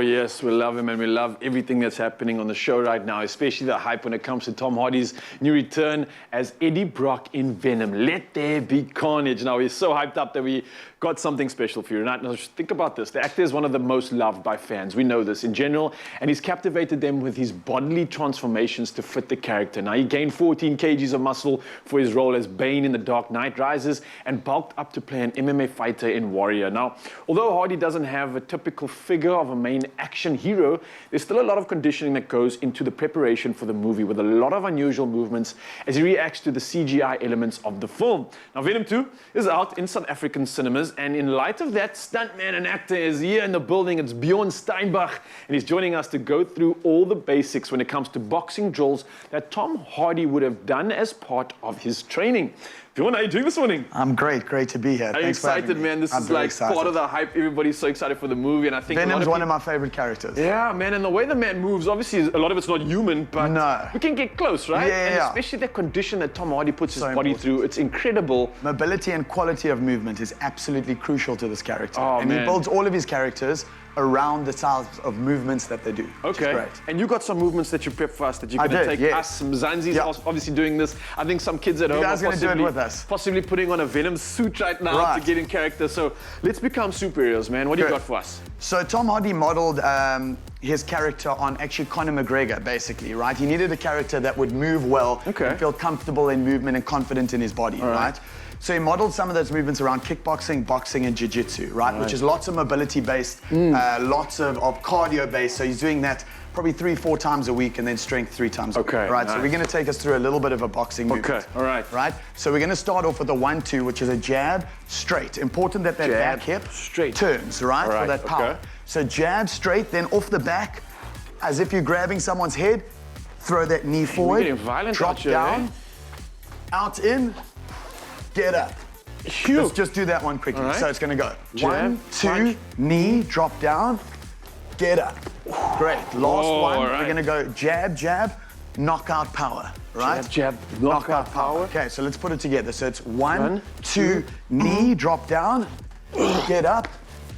yes, we love him and we love everything that's happening on the show right now, especially the hype when it comes to Tom Hardy's new return as Eddie Brock in Venom. Let there be carnage. Now, we're so hyped up that we got something special for you tonight. Now, think about this. The actor is one of the most loved by fans. We know this in general, and he's captivated them with his bodily transformations to fit the character. Now, he gained 14 kgs of muscle for his role as Bane in The Dark Knight Rises and bulked up to play an MMA fighter in Warrior. Now, although Hardy doesn't have a typical figure of a main action hero, there's still a lot of conditioning that goes into the preparation for the movie with a lot of unusual movements as he reacts to the CGI elements of the film. Now, Venom 2 is out in South African cinemas, and in light of that, stuntman and actor is here in the building. It's Bjorn Steinbach, and he's joining us to go through all the basics when it comes to boxing drills that Tom Hardy would have done as part of his training. Bjorn, how are you doing this morning? I'm great to be here. Are you excited, man? This is like part of the hype. Everybody's so excited for the movie, and I think Venom's one of my favorite characters. Yeah, man, and the way the man moves, obviously a lot of it's not human, but we can get close, right? And especially the condition that Tom Hardy puts his body through, it's incredible. Mobility and quality of movement is absolutely crucial to this character. And he builds all of his characters around the types of movements that they do. Okay, great. And you got some movements that you prep for us that you're going to take us. Zanzi's obviously doing this. I think some kids at home are possibly putting on a Venom suit right now to get in character. So let's become superheroes, man. What do you got for us? So Tom Hardy modeled his character on actually Conor McGregor, basically, right? He needed a character that would move well and feel comfortable in movement and confident in his body, right? So he modeled some of those movements around kickboxing, boxing, and jiu-jitsu, right? Which is lots of mobility-based, lots of cardio-based. So he's doing that probably 3-4 times a week, and then strength 3 times a week, right? So we're going to take us through a little bit of a boxing movement. Right? So we're going to start off with a 1-2, which is a jab, straight. Important that that back hip turns, right? For that power. So jab, straight, then off the back, as if you're grabbing someone's head, throw that knee forward, drop down, out in, get up. Let's just do that one quickly. So it's going to go. Jab, 1, 2, knee, drop down, get up. Great. Last one, we're going to go jab, jab, knockout power, right? Jab, jab, knockout power. Okay, so let's put it together. So it's 1, 2, knee, drop down, get up,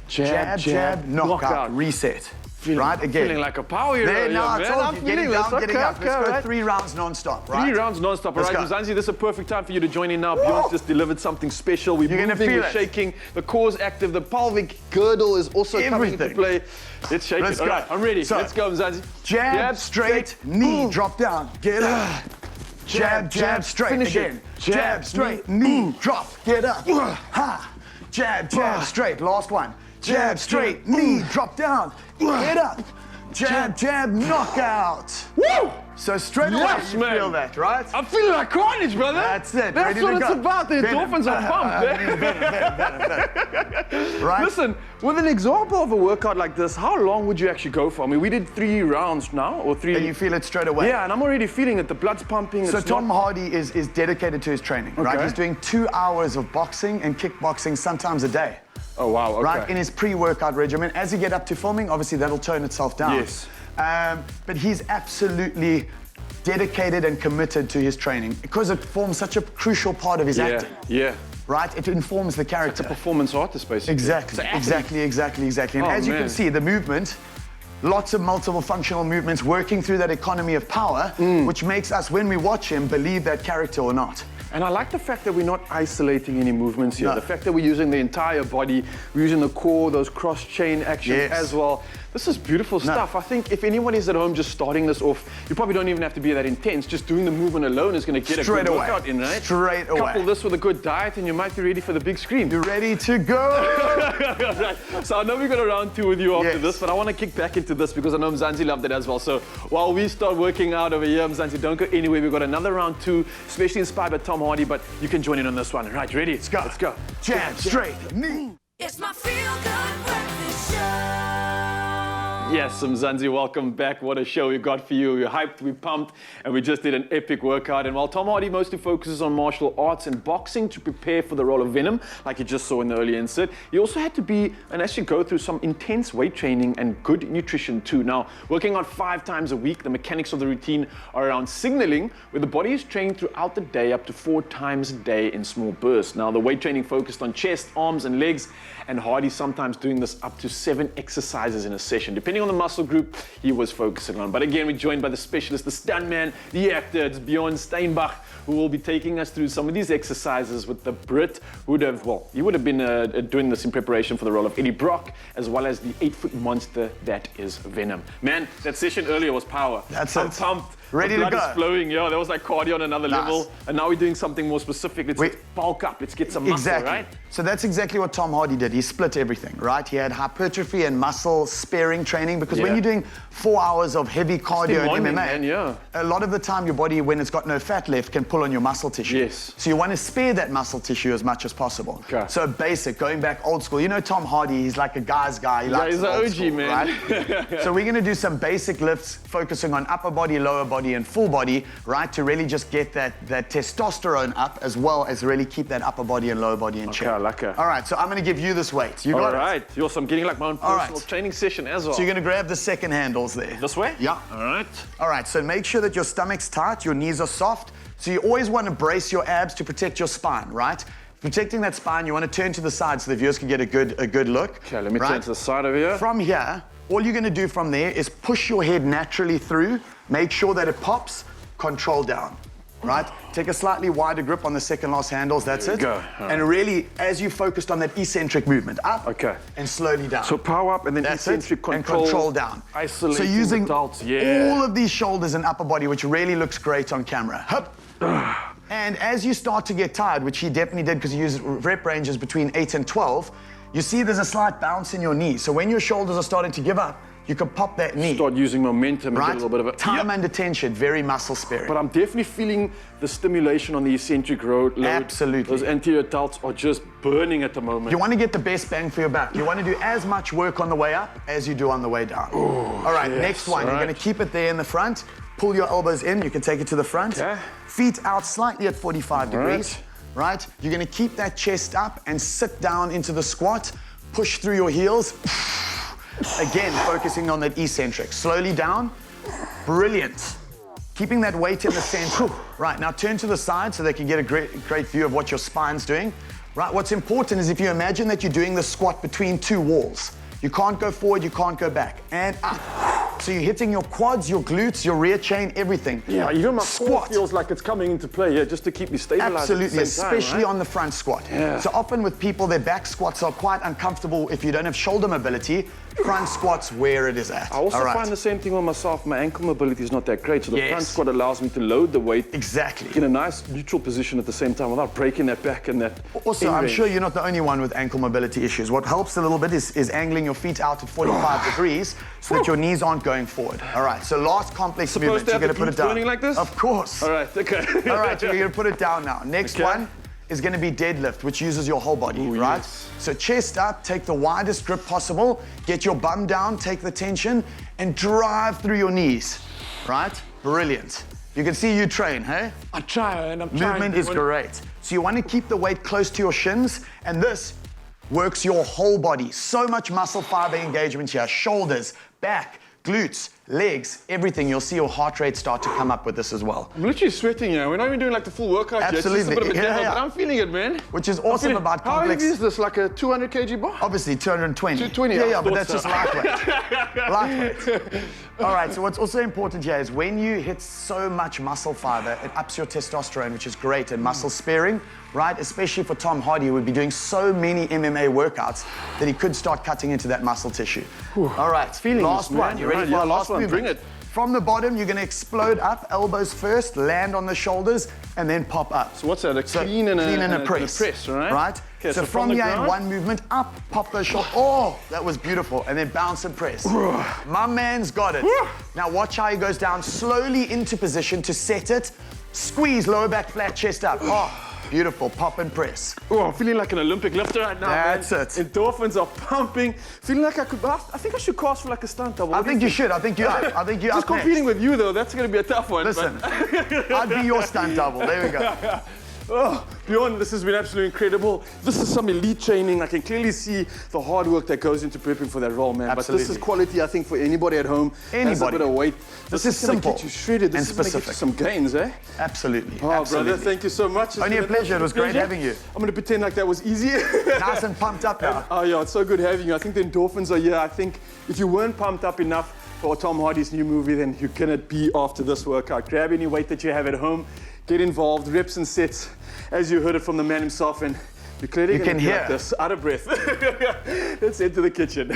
jab, jab, knockout, reset. Right, again. Feeling like a power hero. I'm feeling this. Getting up. Let's go 3 rounds non-stop, right? 3 rounds non-stop, all right? Zanzi, this is a perfect time for you to join in now. Bjorn's just delivered something special. We're moving, we're shaking. The core is active. The pelvic girdle is also coming into play. Let's shake it. All right, I'm ready. Let's go, Zanzi. Jab, straight, knee, drop down, get up. Jab, jab, straight. Again. Jab, straight, knee, drop, get up. Ha. Jab, jab, straight. Last one. Jab, straight, knee, drop down, get up. Jab, jab, knockout. Woo! So straight away you feel that, right? I'm feeling like carnage, brother. That's it. That's what it's about. The endorphins are pumped. Right? Listen, with an example of a workout like this, how long would you actually go for? I mean, we did 3 rounds now, or 3. And you feel it straight away. Yeah, and I'm already feeling it. The blood's pumping. So Tom Hardy is dedicated to his training, right? He's doing 2 hours of boxing and kickboxing sometimes a day. Oh, wow, okay. Right, in his pre-workout regimen. As you get up to filming, obviously that'll tone itself down. Yes. But he's absolutely dedicated and committed to his training because it forms such a crucial part of his acting. Yeah. Right? It informs the character. It's a performance artist, basically. Exactly. And as you can see, the movement, lots of multiple functional movements working through that economy of power, which makes us, when we watch him, believe that character or not. And I like the fact that we're not isolating any movements here. The fact that we're using the entire body, we're using the core, those cross-chain actions as well. This is beautiful stuff. I think if anybody's at home just starting this off, you probably don't even have to be that intense. Just doing the movement alone is going to get a good workout in, right? Straight away. Couple this with a good diet and you might be ready for the big screen. You're ready to go. Right. So I know we've got a round 2 with you after this, but I want to kick back into this because I know Mzansi loved it as well. So while we start working out over here, Mzansi, don't go anywhere. We've got another round 2, especially inspired by Tom Hardy, but you can join in on this one. Right, ready? Let's go. Let's go. Jab, straight, knee. It's my feel-good breakfast show. Yes, Mzansi, welcome back. What a show we've got for you. We're hyped, we're pumped, and we just did an epic workout. And while Tom Hardy mostly focuses on martial arts and boxing to prepare for the role of Venom, like you just saw in the early insert, he also had to be and actually go through some intense weight training and good nutrition too. Now, working out 5 times a week, the mechanics of the routine are around signaling, where the body is trained throughout the day up to 4 times a day in small bursts. Now, the weight training focused on chest, arms, and legs, and Hardy sometimes doing this up to 7 exercises in a session, depending depending on the muscle group he was focusing on. But again, we're joined by the specialist, the stuntman, the actor. It's Bjorn Steinbach, who will be taking us through some of these exercises with the Brit, who would have, well, he would have been doing this in preparation for the role of Eddie Brock, as well as the 8-foot monster that is Venom. Man, that session earlier was power. I'm pumped. Ready the to blood go. is flowing. Yeah, that was like cardio on another level. And now we're doing something more specific. Let's bulk up. Let's get some muscle, right? So that's exactly what Tom Hardy did. He split everything, right? He had hypertrophy and muscle sparing training, because when you're doing 4 hours of heavy cardio and MMA, a lot of the time your body, when it's got no fat left, can pull on your muscle tissue. Yes. So you want to spare that muscle tissue as much as possible. Okay. So basic, going back old school. You know Tom Hardy, he's like a guy's guy. He likes he's an old OG, school, man. Right? So we're going to do some basic lifts, focusing on upper body, lower body, and full body, right? To really just get that testosterone up, as well as really keep that upper body and lower body in check. Okay, like a... All right, so I'm going to give you this weight. You got it? All right. Yo, so I'm getting like my own personal training session as well. So you're going to grab the second handles there. This way? Yeah. All right. All right, so make sure that your stomach's tight, your knees are soft. So you always want to brace your abs to protect your spine, right? Protecting that spine, you want to turn to the side so the viewers can get a good look. Okay, let me turn to the side over here. From here, all you're going to do from there is push your head naturally through. Make sure that it pops, control down. Right? Take a slightly wider grip on the second last handles, that's it. Go. And really, as you focused on that eccentric movement, up and slowly down. So power up and then eccentric control. And control down. Isolating so using the delts, all of these shoulders and upper body, which really looks great on camera. Hup. And as you start to get tired, which he definitely did because he used rep ranges between 8 and 12, you see there's a slight bounce in your knee. So when your shoulders are starting to give up, you can pop that knee. Start using momentum and right? get a little bit of a... Time under tension, very muscle sparing. But I'm definitely feeling the stimulation on the eccentric load. Absolutely. Those anterior delts are just burning at the moment. You want to get the best bang for your buck. You want to do as much work on the way up as you do on the way down. Ooh, all right, next one. You're going to keep it there in the front. Pull your elbows in. You can take it to the front. Okay. Feet out slightly at 45 degrees. Right? You're going to keep that chest up and sit down into the squat. Push through your heels. Again, focusing on that eccentric. Slowly down. Brilliant. Keeping that weight in the center. Right, now turn to the side so they can get a great view of what your spine's doing. Right, what's important is if you imagine that you're doing the squat between two walls. You can't go forward, you can't go back. And up. So you're hitting your quads, your glutes, your rear chain, everything. Yeah, even my squat feels like it's coming into play here just to keep me stabilized. Absolutely, at the same time, especially on the front squat. Yeah. So often with people, their back squats are quite uncomfortable if you don't have shoulder mobility. Front squat's where it is at. I also find the same thing with myself. My ankle mobility is not that great, so the front squat allows me to load the weight in a nice neutral position at the same time without breaking that back and that. Also, I'm sure you're not the only one with ankle mobility issues. What helps a little bit is angling your feet out at 45 degrees so that your knees aren't going forward. All right, so last complex movement, you're going to put it down. Burning like this? Of course. All right, okay. All right, you're going to put it down now. Next one is going to be deadlift, which uses your whole body, right? Yes. So chest up, take the widest grip possible, get your bum down, take the tension, and drive through your knees, right? Brilliant. You can see you train, hey? I try and I'm trying. Movement is great. So you want to keep the weight close to your shins, and this works your whole body. So much muscle fiber engagement here, shoulders, back, glutes, legs, everything. You'll see your heart rate start to come up with this as well. I'm literally sweating here. We're not even doing like the full workout yet. Absolutely. It's just a bit of a demo, but I'm feeling it, man. Which is awesome about complex. How heavy is this? Like a 200 kg bar? Obviously 220. 220. Yeah, but that's just lightweight. Lightweight. All right, so what's also important here is when you hit so much muscle fiber, it ups your testosterone, which is great, and muscle sparing, right? Especially for Tom Hardy, who would be doing so many MMA workouts that he could start cutting into that muscle tissue. All right, last one. You ready for the last one? Bring it. From the bottom, you're going to explode up, elbows first, land on the shoulders, and then pop up. So what's that? A clean and a press. Right? Right? Okay, so from here in one movement, up, pop those shoulders. Oh, that was beautiful. And then bounce and press. My man's got it. Now watch how he goes down slowly into position to set it. Squeeze, lower back flat, chest up. Oh. Beautiful, pop and press. Oh, I'm feeling like an Olympic lifter right now, That's man. it. Endorphins are pumping. Feeling like I think I should cast for like a stunt double. I think you should. I think you're up. I think you're Just up next. competing with you though, that's going to be a tough one. Listen, I'd be your stunt double. There we go. Oh, Bjorn, this has been absolutely incredible. This is some elite training. I can clearly see the hard work that goes into prepping for that role, man. Absolutely. But this is quality, I think, for anybody at home. Has a Anybody. bit of weight. This is is gonna simple get you shredded. This and is gonna get you specific. some gains, eh? Absolutely. Oh, Absolutely. brother, thank you so much. It's Only been a pleasure. It was great pleasure. having you. I'm gonna pretend like that was easy. Nice and pumped up now. Oh yeah, it's so good having you. I think the endorphins are here. I think if you weren't pumped up enough for Tom Hardy's new movie, then you cannot be after this workout. Grab any weight that you have at home, get involved, reps and sets, as you heard it from the man himself, and you're clearly You gonna can be hear. like this, out of breath. Let's head to the kitchen.